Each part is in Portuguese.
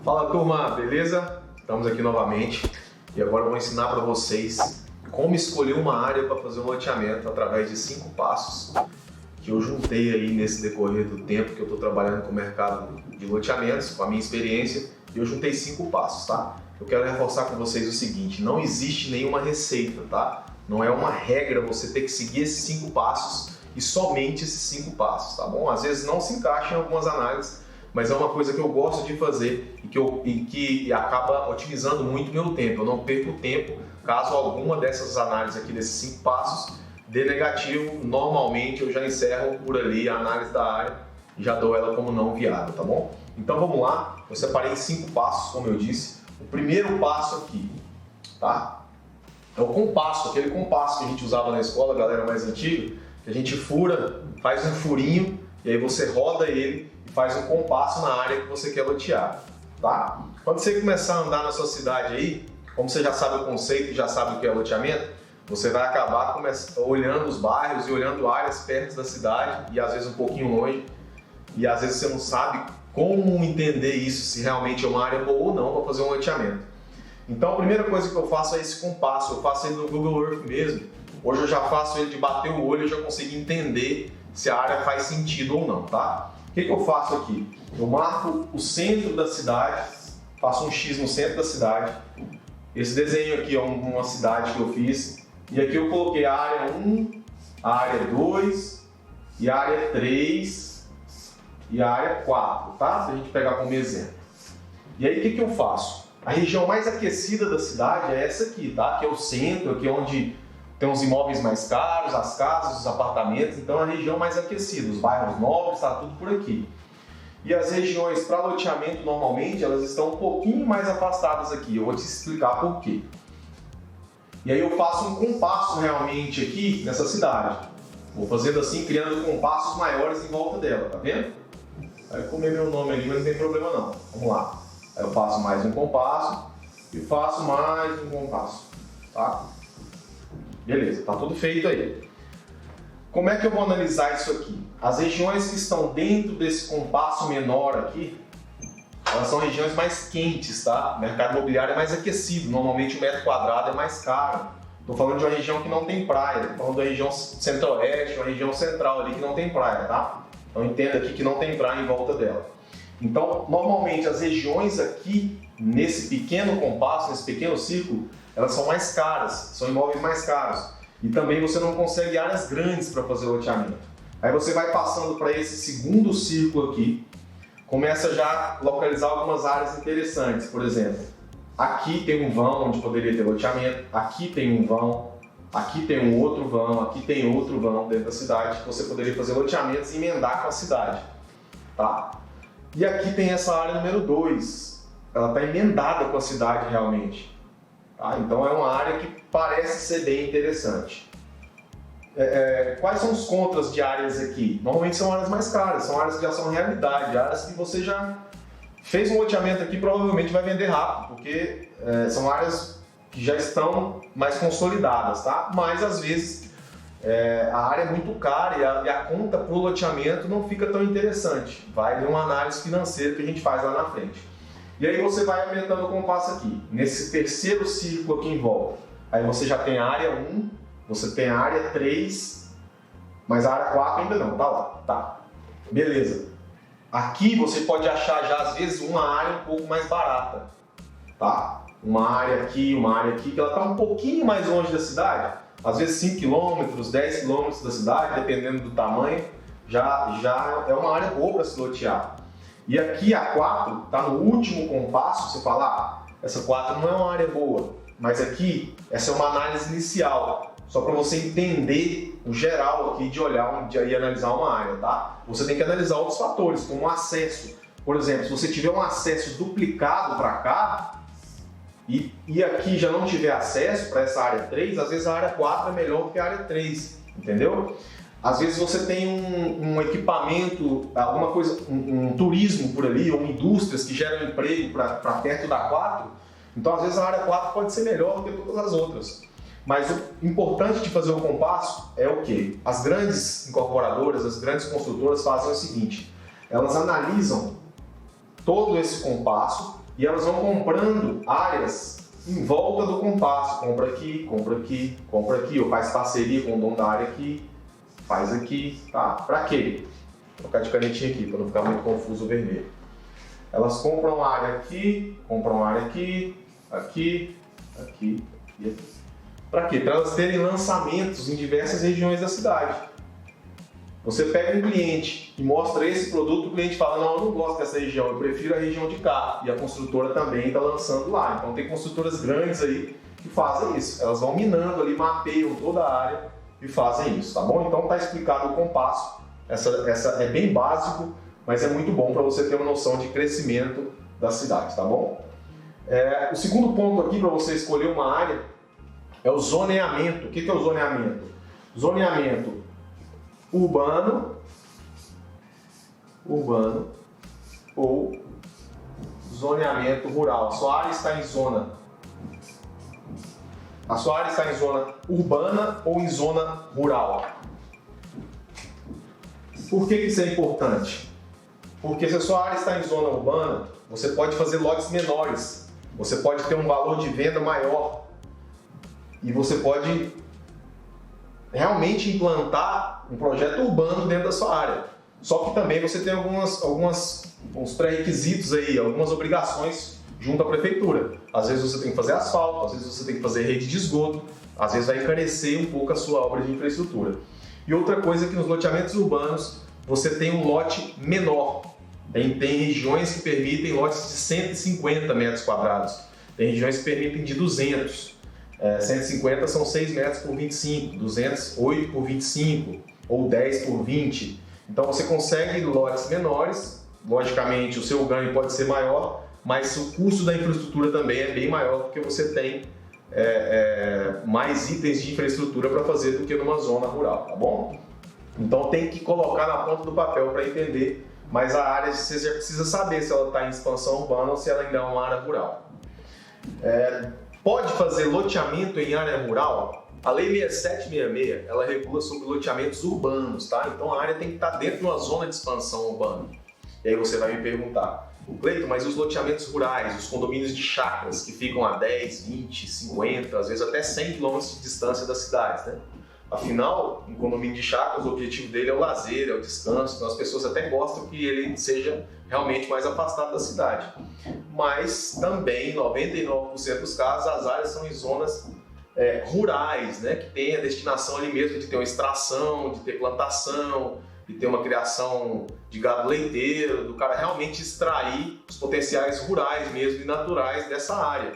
Fala turma, beleza? Estamos aqui novamente e agora eu vou ensinar para vocês como escolher uma área para fazer um loteamento através de 5 passos que eu juntei aí nesse decorrer do tempo que eu estou trabalhando com o mercado de loteamentos, com a minha experiência, e eu juntei 5 passos, tá? Eu quero reforçar com vocês o seguinte: não existe nenhuma receita, tá? Não é uma regra você ter que seguir esses 5 passos e somente esses 5 passos, tá bom? Às vezes não se encaixa em algumas análises, mas é uma coisa que eu gosto de fazer e que acaba otimizando muito meu tempo. Eu não perco tempo caso alguma dessas análises aqui, desses 5 passos, dê negativo. Normalmente eu já encerro por ali a análise da área e já dou ela como não viável, tá bom? Então vamos lá, eu separei 5 passos, como eu disse. O primeiro passo aqui, tá? É o compasso, aquele compasso que a gente usava na escola, galera mais antiga, que a gente fura, faz um furinho e aí você roda ele e faz um compasso na área que você quer lotear, tá? Quando você começar a andar na sua cidade aí, como você já sabe o conceito e já sabe o que é loteamento, você vai acabar olhando os bairros e olhando áreas perto da cidade e às vezes um pouquinho longe, e às vezes você não sabe como entender isso, se realmente é uma área boa ou não para fazer um loteamento. Então a primeira coisa que eu faço é esse compasso, eu faço ele no Google Earth mesmo. Hoje eu já faço ele de bater o olho, eu já consigo entender se a área faz sentido ou não, tá? O que eu faço aqui? Eu marco o centro da cidade, faço um X no centro da cidade. Esse desenho aqui é uma cidade que eu fiz, e aqui eu coloquei a área 1, a área 2, e a área 3, e a área 4, tá? Se a gente pegar como exemplo. E aí o que eu faço? A região mais aquecida da cidade é essa aqui, tá? Que é o centro, aqui é onde tem os imóveis mais caros, as casas, os apartamentos, então é a região mais aquecida, os bairros nobres, tá tudo por aqui. E as regiões para loteamento, normalmente, elas estão um pouquinho mais afastadas aqui, eu vou te explicar por quê. E aí eu faço um compasso realmente aqui nessa cidade. Vou fazendo assim, criando compassos maiores em volta dela, tá vendo? Vai comer meu nome ali, mas não tem problema não. Vamos lá. Aí eu faço mais um compasso e faço mais um compasso, tá? Beleza, tá tudo feito aí. Como é que eu vou analisar isso aqui? As regiões que estão dentro desse compasso menor aqui, elas são regiões mais quentes, tá? O mercado imobiliário é mais aquecido, normalmente o metro quadrado é mais caro. Estou falando de uma região que não tem praia, estou falando da região centro-oeste, uma região central ali que não tem praia, tá? Então entenda aqui que não tem praia em volta dela. Então, normalmente as regiões aqui, nesse pequeno compasso, nesse pequeno círculo, elas são mais caras, são imóveis mais caros. E também você não consegue áreas grandes para fazer loteamento. Aí você vai passando para esse segundo círculo aqui, começa já a localizar algumas áreas interessantes. Por exemplo, aqui tem um vão onde poderia ter loteamento, aqui tem um vão, aqui tem um outro vão, aqui tem outro vão dentro da cidade, que você poderia fazer loteamentos e emendar com a cidade, tá? E aqui tem essa área número 2, ela está emendada com a cidade realmente. Tá? Então é uma área que parece ser bem interessante. Quais são os contras de áreas aqui? Normalmente são áreas mais caras, são áreas que já são realidade, áreas que você já fez um loteamento aqui, provavelmente vai vender rápido, porque são áreas que já estão mais consolidadas, tá? Mas às vezes a área é muito cara e a conta para o loteamento não fica tão interessante. Vai de uma análise financeira que a gente faz lá na frente. E aí você vai aumentando o compasso aqui, nesse terceiro círculo aqui em volta. Aí você já tem a área 1, você tem a área 3, mas a área 4 ainda não, tá lá, tá. Beleza. Aqui você pode achar já às vezes uma área um pouco mais barata, tá? Uma área aqui, que ela tá um pouquinho mais longe da cidade, às vezes 5 km, 10 km da cidade, dependendo do tamanho, já é uma área boa para se lotear. E aqui a 4 está no último compasso, você fala, essa 4 não é uma área boa, mas aqui essa é uma análise inicial, só para você entender o geral aqui de olhar e analisar uma área, tá? Você tem que analisar outros fatores, como o acesso. Por exemplo, se você tiver um acesso duplicado para cá e aqui já não tiver acesso para essa área 3, às vezes a área 4 é melhor do que a área 3, entendeu? Às vezes você tem um equipamento, alguma coisa, um turismo por ali, ou indústrias que geram emprego para perto da 4, então às vezes a área 4 pode ser melhor do que todas as outras. Mas o importante de fazer o compasso é o quê? As grandes incorporadoras, as grandes construtoras fazem o seguinte: elas analisam todo esse compasso e elas vão comprando áreas em volta do compasso. Compra aqui, compra aqui, compra aqui, ou faz parceria com o dono da área aqui, faz aqui, tá? Pra quê? Vou trocar de canetinha aqui, para não ficar muito confuso o vermelho. Elas compram área aqui, compram área aqui, aqui, aqui e aqui. Para quê? Para elas terem lançamentos em diversas regiões da cidade. Você pega um cliente e mostra esse produto, o cliente fala, não, eu não gosto dessa região, eu prefiro a região de cá. E a construtora também está lançando lá. Então tem construtoras grandes aí que fazem isso. Elas vão minando ali, mapeiam toda a área e fazem isso, tá bom? Então está explicado o compasso. Essa é bem básico, mas é muito bom para você ter uma noção de crescimento da cidade, tá bom? O segundo ponto aqui para você escolher uma área é o zoneamento. O que é o zoneamento? Zoneamento urbano ou zoneamento rural. A sua área está em zona urbana ou em zona rural. Por que isso é importante? Porque se a sua área está em zona urbana, você pode fazer lotes menores, você pode ter um valor de venda maior e você pode realmente implantar um projeto urbano dentro da sua área. Só que também você tem uns pré-requisitos aí, algumas obrigações junto à prefeitura. Às vezes você tem que fazer asfalto, às vezes você tem que fazer rede de esgoto, às vezes vai encarecer um pouco a sua obra de infraestrutura. E outra coisa é que nos loteamentos urbanos você tem um lote menor. Tem regiões que permitem lotes de 150 metros quadrados. Tem regiões que permitem de 200. 150 são 6 metros por 25, 200, 8 por 25 ou 10 por 20. Então você consegue lotes menores, logicamente o seu ganho pode ser maior, mas o custo da infraestrutura também é bem maior porque você tem mais itens de infraestrutura para fazer do que numa zona rural, tá bom? Então tem que colocar na ponta do papel para entender, mas a área você já precisa saber se ela está em expansão urbana ou se ela ainda é uma área rural. Pode fazer loteamento em área rural? A Lei 6766, ela regula sobre loteamentos urbanos, tá? Então a área tem que estar dentro de uma zona de expansão urbana. E aí você vai me perguntar, Cleiton, mas os loteamentos rurais, os condomínios de chácaras que ficam a 10, 20, 50, às vezes até 100 km de distância das cidades, né? Afinal, um condomínio de chácaras, o objetivo dele é o lazer, é o descanso, então as pessoas até gostam que ele seja realmente mais afastado da cidade. Mas também, em 99% dos casos, as áreas são em zonas rurais, né? Que tem a destinação ali mesmo de ter uma extração, de ter plantação, de ter uma criação de gado leiteiro, do cara realmente extrair os potenciais rurais mesmo e naturais dessa área.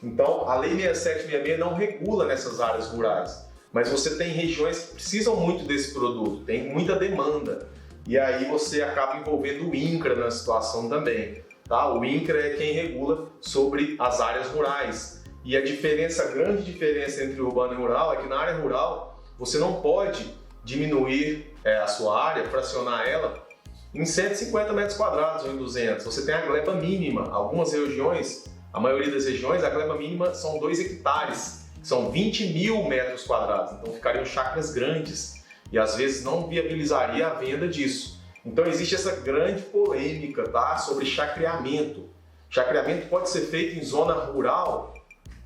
Então, a Lei 6766 não regula nessas áreas rurais, mas você tem regiões que precisam muito desse produto, tem muita demanda, e aí você acaba envolvendo o INCRA na situação também. Tá? O INCRA é quem regula sobre as áreas rurais. E a grande diferença entre urbano e rural é que na área rural você não pode diminuir a sua área, fracionar ela em 150 metros quadrados ou em 200. Você tem a gleba mínima. Algumas regiões, a maioria das regiões, a gleba mínima são 2 hectares, que são 20 mil metros quadrados. Então ficariam chácaras grandes e às vezes não viabilizaria a venda disso. Então existe essa grande polêmica, tá, sobre chacreamento. Chacreamento pode ser feito em zona rural?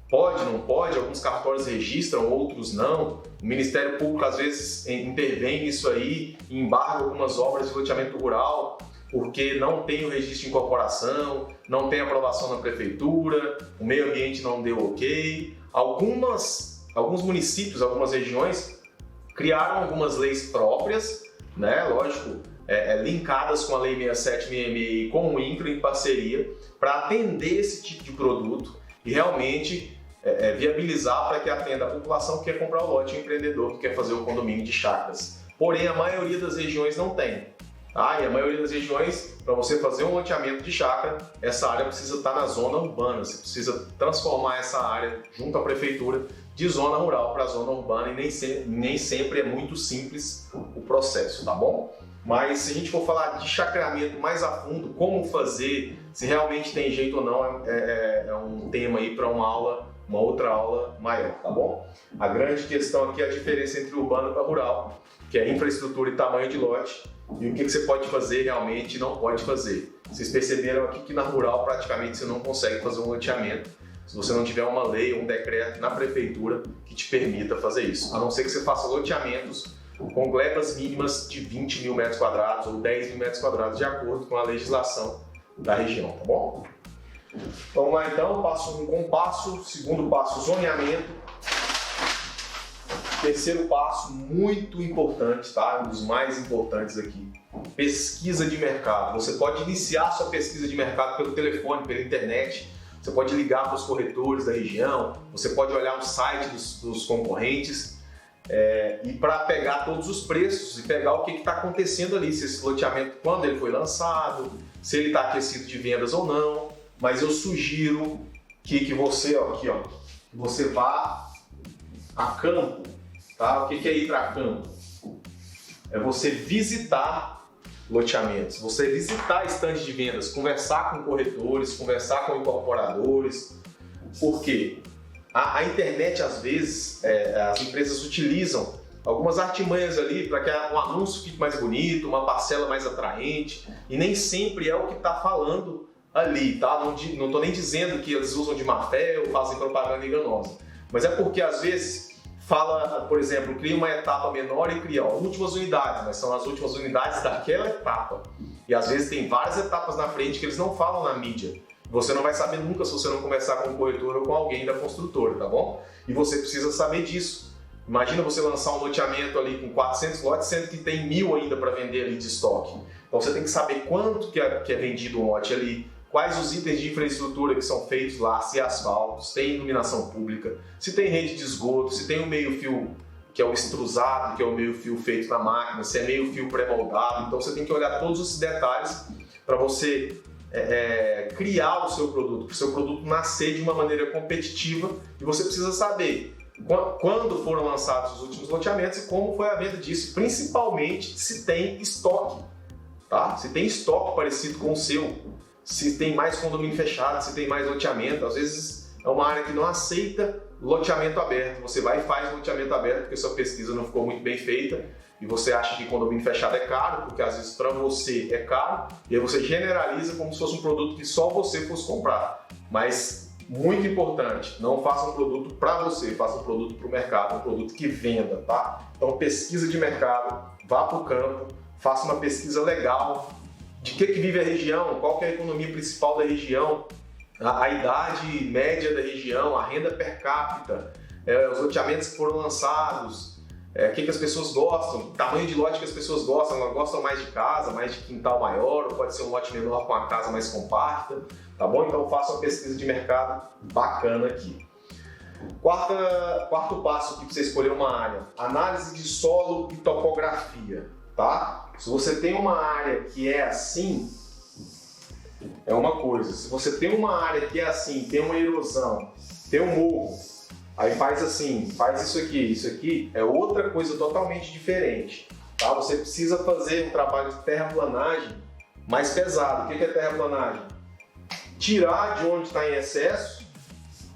Pode, não pode, alguns cartórios registram, outros não. O Ministério Público às vezes intervém nisso aí e embarga algumas obras de loteamento rural porque não tem o registro de incorporação, não tem aprovação na prefeitura, o meio ambiente não deu ok. Alguns municípios, algumas regiões criaram algumas leis próprias, né, lógico, linkadas com a Lei 6766 e com o INCRA em parceria para atender esse tipo de produto e realmente viabilizar para que atenda a população que quer comprar o lote e o empreendedor que quer fazer o condomínio de chácaras. Porém, a maioria das regiões não tem. Tá? E a maioria das regiões, para você fazer um loteamento de chácara, essa área precisa estar na zona urbana, você precisa transformar essa área junto à prefeitura de zona rural para zona urbana e nem sempre é muito simples o processo, tá bom? Mas se a gente for falar de chacreamento mais a fundo, como fazer, se realmente tem jeito ou não, é um tema aí para uma outra aula maior, tá bom? A grande questão aqui é a diferença entre urbano para rural. que é infraestrutura e tamanho de lote, e o que você pode fazer realmente e não pode fazer. Vocês perceberam aqui que na rural praticamente você não consegue fazer um loteamento se você não tiver uma lei ou um decreto na prefeitura que te permita fazer isso, a não ser que você faça loteamentos com glebas mínimas de 20 mil metros quadrados ou 10 mil metros quadrados, de acordo com a legislação da região, tá bom? Vamos lá então, passo 1 com passo, segundo passo, zoneamento. Terceiro passo, muito importante, tá? Um dos mais importantes aqui, pesquisa de mercado. Você pode iniciar sua pesquisa de mercado pelo telefone, pela internet, você pode ligar para os corretores da região, você pode olhar o site dos concorrentes e para pegar todos os preços e pegar o que está acontecendo ali, se esse loteamento, quando ele foi lançado, se ele está aquecido de vendas ou não. Mas eu sugiro que você, você vá a campo, tá? O que é ir para campo? É você visitar loteamentos, você visitar estandes de vendas, conversar com corretores, conversar com incorporadores. Por quê? A internet, às vezes, as empresas utilizam algumas artimanhas ali para que um anúncio fique mais bonito, uma parcela mais atraente, e nem sempre é o que está falando ali, tá? Não estou nem dizendo que eles usam de má fé ou fazem propaganda enganosa, mas é porque às vezes fala, por exemplo, cria uma etapa menor e cria últimas unidades, mas são as últimas unidades daquela etapa. E às vezes tem várias etapas na frente que eles não falam na mídia. Você não vai saber nunca se você não conversar com um corretor ou com alguém da construtora, tá bom? E você precisa saber disso. Imagina você lançar um loteamento ali com 400 lotes, sendo que tem 1000 ainda para vender ali de estoque. Então você tem que saber quanto que é vendido um lote ali, quais os itens de infraestrutura que são feitos lá, se é asfalto, se tem iluminação pública, se tem rede de esgoto, se tem um meio-fio que é o extrusado, que é o meio-fio feito na máquina, se é meio-fio pré-moldado. Então você tem que olhar todos esses detalhes para você criar o seu produto, para o seu produto nascer de uma maneira competitiva, e você precisa saber quando foram lançados os últimos loteamentos e como foi a venda disso, principalmente se tem estoque, tá? Se tem estoque parecido com o seu, se tem mais condomínio fechado, se tem mais loteamento. Às vezes é uma área que não aceita loteamento aberto, você vai e faz loteamento aberto porque sua pesquisa não ficou muito bem feita e você acha que condomínio fechado é caro, porque às vezes para você é caro, e aí você generaliza como se fosse um produto que só você fosse comprar. Mas, muito importante, não faça um produto para você, faça um produto para o mercado, um produto que venda, tá? Então, pesquisa de mercado, vá para o campo, faça uma pesquisa legal de que vive a região, qual que é a economia principal da região, a idade média da região, a renda per capita, os loteamentos que foram lançados, o que as pessoas gostam, tamanho de lote que as pessoas gostam, elas gostam mais de casa, mais de quintal maior, ou pode ser um lote menor com a casa mais compacta, tá bom? Então faça uma pesquisa de mercado bacana aqui. Quarto passo aqui para você escolher uma área, análise de solo e topografia, tá? Se você tem uma área que é assim, é uma coisa. Se você tem uma área que é assim, tem uma erosão, tem um morro, aí faz assim, faz isso aqui é outra coisa totalmente diferente, tá? Você precisa fazer um trabalho de terraplanagem mais pesado. O que é terraplanagem? Tirar de onde está em excesso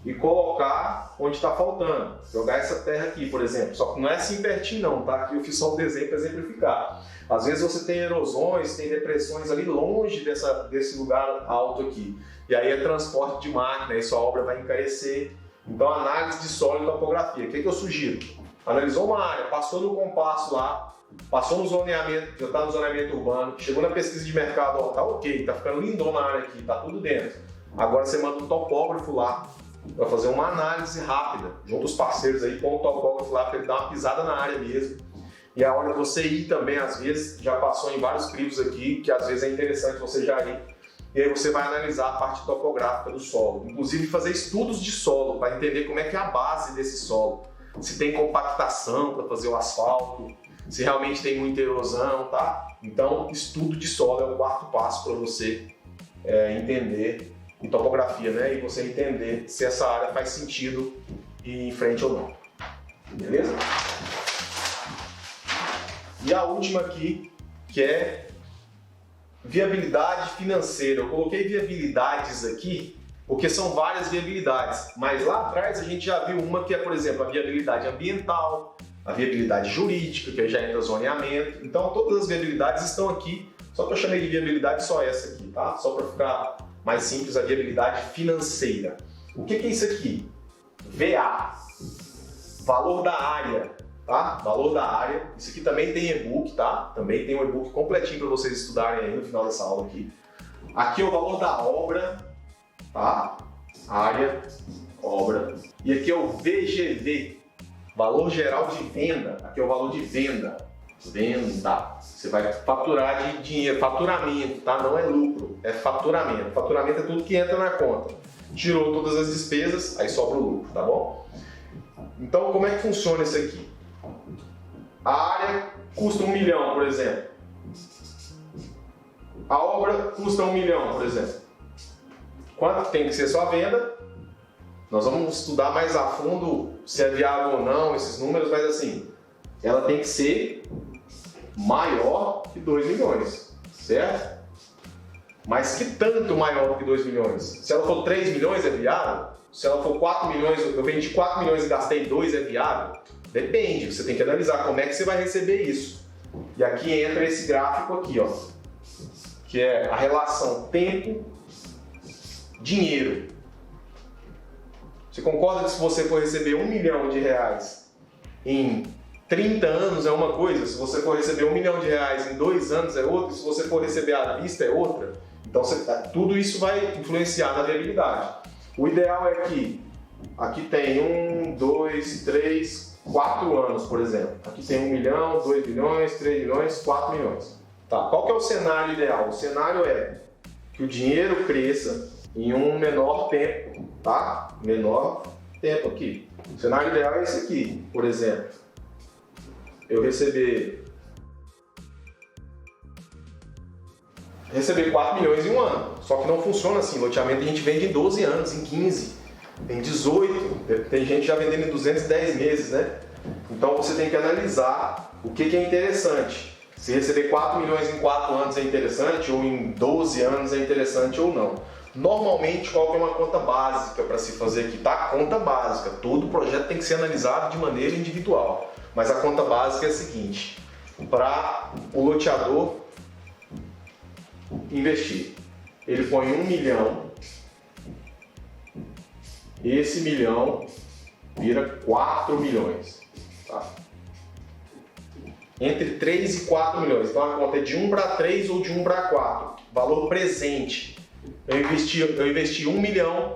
e colocar onde está faltando. Jogar essa terra aqui, por exemplo. Só que não é assim pertinho não, tá? Aqui eu fiz só o desenho para exemplificar. Às vezes você tem erosões, tem depressões ali longe desse lugar alto aqui. E aí é transporte de máquina, aí sua obra vai encarecer. Então, análise de solo e topografia. O que eu sugiro? Analisou uma área, passou no compasso lá, passou no zoneamento, já está no zoneamento urbano, chegou na pesquisa de mercado, ó, tá ok, tá ficando lindona a área aqui, tá tudo dentro. Agora você manda um topógrafo lá para fazer uma análise rápida, junto os parceiros aí, põe o topógrafo lá para ele dar uma pisada na área mesmo. E a hora de você ir também, às vezes, já passou em vários crivos aqui, que às vezes é interessante você já ir. E aí você vai analisar a parte topográfica do solo, inclusive fazer estudos de solo para entender como é que é a base desse solo, se tem compactação para fazer o asfalto, se realmente tem muita erosão, tá? Então, estudo de solo é o quarto passo para você entender, e topografia, né? E você entender se essa área faz sentido ir em frente ou não. Beleza? E a última aqui, que é viabilidade financeira. Eu coloquei viabilidades aqui porque são várias viabilidades, mas lá atrás a gente já viu uma que é, por exemplo, a viabilidade ambiental, a viabilidade jurídica, que aí já entra zoneamento. Então todas as viabilidades estão aqui, só que eu chamei de viabilidade só essa aqui, tá? Só para ficar mais simples, a viabilidade financeira. O que é isso aqui? VA, valor da área, tá? Valor da área. Isso aqui também tem e-book, tá? Também tem um e-book completinho para vocês estudarem aí no final dessa aula aqui. Aqui é o valor da obra, tá? Área, obra. E aqui é o VGV, valor geral de venda. Aqui é o valor de venda. Venda. Você vai faturar de dinheiro, faturamento, tá? Não é lucro, é faturamento. Faturamento é tudo que entra na conta. Tirou todas as despesas, aí sobra o lucro, tá bom? Então, como é que funciona isso aqui? A área custa 1 milhão, por exemplo. A obra custa 1 milhão, por exemplo. Quanto tem que ser só a venda? Nós vamos estudar mais a fundo se é viável ou não, esses números, mas assim, ela tem que ser maior que 2 milhões, certo? Mas que tanto maior que 2 milhões? Se ela for 3 milhões é viável? Se ela for 4 milhões, eu vendi 4 milhões e gastei 2, é viável? Depende, você tem que analisar como é que você vai receber isso. E aqui entra esse gráfico aqui, ó, que é a relação tempo-dinheiro. Você concorda que se você for receber 1 milhão de reais em 30 anos é uma coisa, se você for receber 1 milhão de reais em 2 anos é outra, se você for receber à vista é outra? Então tudo isso vai influenciar na viabilidade. O ideal é que aqui tem 1, 2, 3, 4 anos, por exemplo. Aqui tem 1 milhão, 2 milhões, 3 milhões, 4 milhões. Tá, qual que é o cenário ideal? O cenário é que o dinheiro cresça em um menor tempo, tá? Menor tempo aqui. O cenário ideal é esse aqui, por exemplo. Eu receber 4 milhões em um ano. Só que não funciona assim. Loteamento a gente vende em 12 anos, em 15, em 18. Tem gente já vendendo em 210 meses, né? Então você tem que analisar o que é interessante. Se receber 4 milhões em 4 anos é interessante, ou em 12 anos é interessante ou não. Normalmente, qual que é uma conta básica para se fazer aqui? Tá? Conta básica. Todo projeto tem que ser analisado de maneira individual. Mas a conta básica é a seguinte: para o loteador investir, ele põe 1 milhão, esse milhão vira 4 milhões. Tá? Entre 3 e 4 milhões. Então a conta é de 1 para 3 ou de 1 para 4. Valor presente. Eu investi 1 milhão,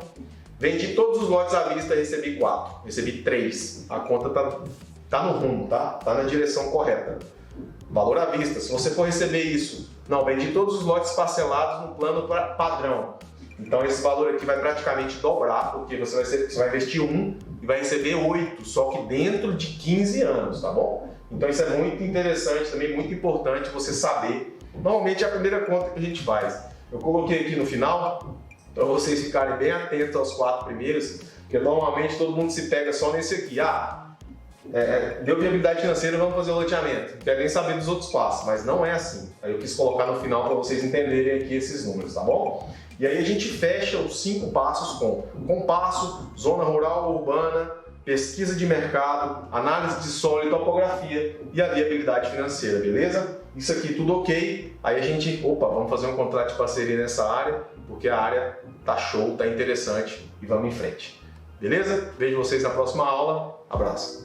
vendi todos os lotes à vista e recebi 4. Recebi 3. A conta tá no rumo, tá? Tá na direção correta. Valor à vista. Se você for receber isso, não, vendi todos os lotes parcelados no plano padrão. Então esse valor aqui vai praticamente dobrar, porque você vai investir 1 e vai receber 8, só que dentro de 15 anos, tá bom? Então isso é muito interessante, também muito importante você saber. Normalmente é a primeira conta que a gente faz. Eu coloquei aqui no final, para vocês ficarem bem atentos aos 4 primeiros, porque normalmente todo mundo se pega só nesse aqui. Deu viabilidade financeira, vamos fazer o loteamento. Não quero nem saber dos outros passos, mas não é assim. Aí eu quis colocar no final para vocês entenderem aqui esses números, tá bom? E aí a gente fecha os 5 passos com compasso, zona rural ou urbana, pesquisa de mercado, análise de solo e topografia e a viabilidade financeira, beleza? Isso aqui tudo ok, aí a gente, vamos fazer um contrato de parceria nessa área, porque a área tá show, tá interessante e vamos em frente. Beleza? Vejo vocês na próxima aula, abraço!